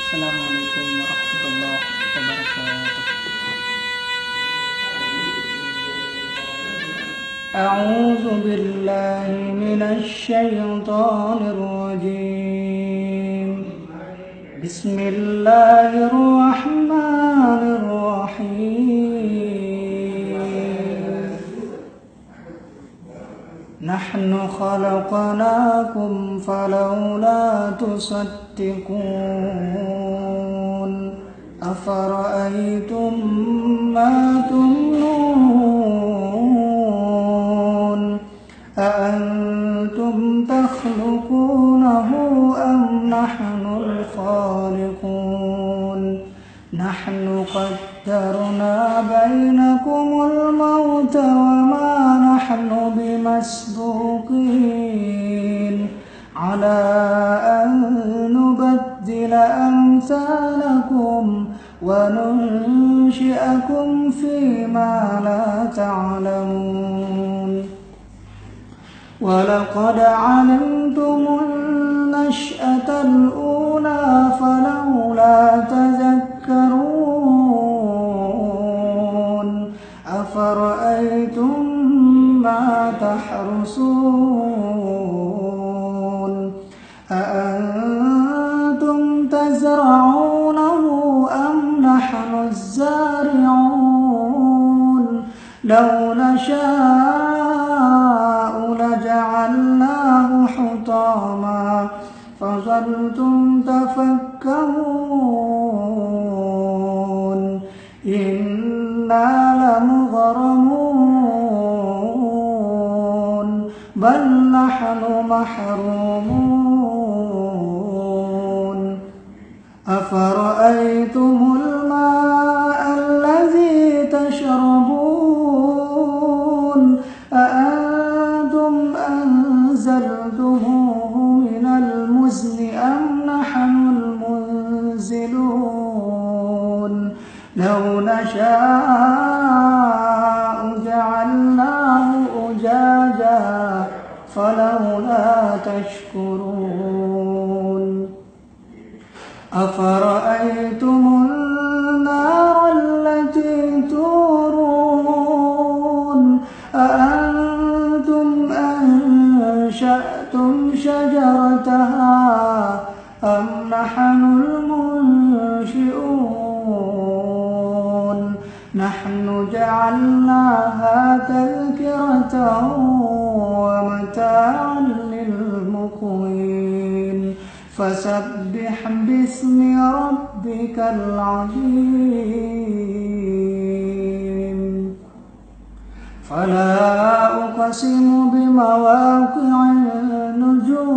Assalamualaikum warahmatullahi wabarakatuh. A'udzu billahi minasy syaithanir rajim. Bismillahirrahmanirrahim. Nahnu khalaqnakum falawla tusaddiqun. Afara'aytum ma tumnun. أأنتم تخلقونه أم نحن الخالقون نحن قدرنا بينكم الموت وما نحن بمسبوقين على أن نبدل أمثالكم وننشئكم فيما لا تعلمون ولقد علمتم النشأة الأولى فلولا تذكرون أفرأيتم ما تحرثون أأنتم تزرعونه أم نحن الزارعون لو نشاء لجعلناه حطاما فظلتم تفكرون إنا لمغرمون بل نحن محرومون أفرأيتم الماء الذي تشربون أأنتم أنزلتموه من المزن أم نحن المنزلون لو نشاء جعلناه أجاجا فلولا تشكرون أفرأيتم النار التي تورون أأنتم أنشأتم شجرتها أم نحن المنشئون نحن جعلناها تذكرة ومتاعا للمقوين فسبح باسم ربك العظيم فلا أقسم بمواقع النجوم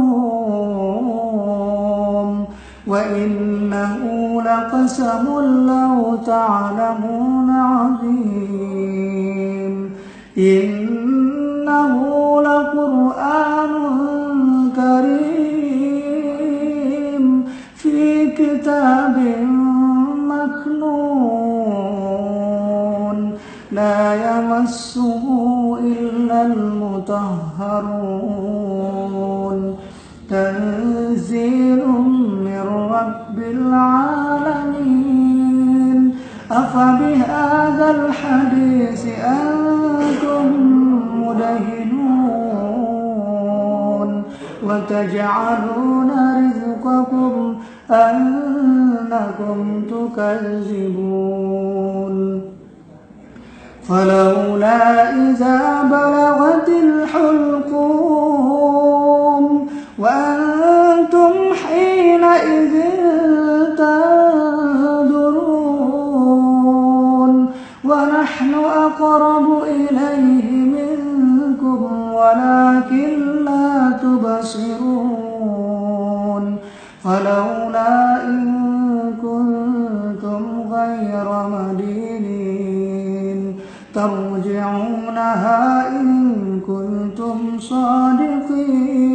وإنه لقسم لو تعلمون عظيم إنه لقرآن كريم في كتاب مكنون لا يمسه إلا المطهرون تنزيل من رب العالمين أفبهذا الحديث أنتم مدهنون وتجعلون رزقكم أنكم تكذبون فلولا إذا بلغت الحلقوم وأنتم حينئذ تنظرون ونحن أقرب إليه منكم ولكن لا تبصرون فلولا إن كنتم غير مدينين ترجعونها إن كنتم صادقين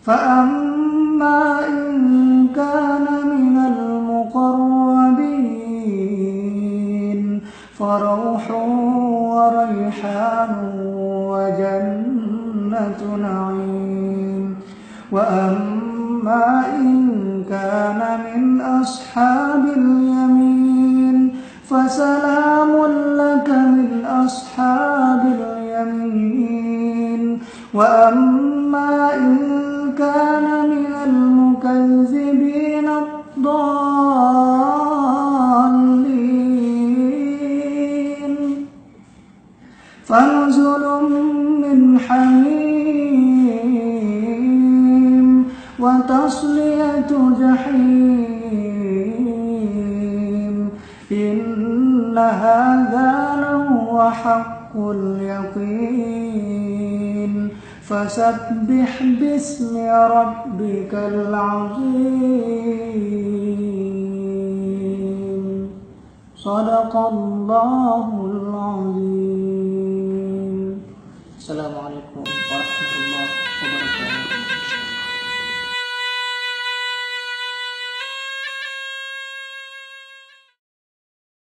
فأما إن كان من المقربين فروح وريحان وجنة نعيم وأما إن كان من أصحاب اليمين فسلام لك من أصحاب اليمين وأما إن كان من المكذبين الضالين فنزل من حميم وتصلية جحيم إن هذا لهو حق اليقين فسبح باسم ربك العظيم صدق الله العظيم. Assalamualaikum warahmatullahi wabarakatuh.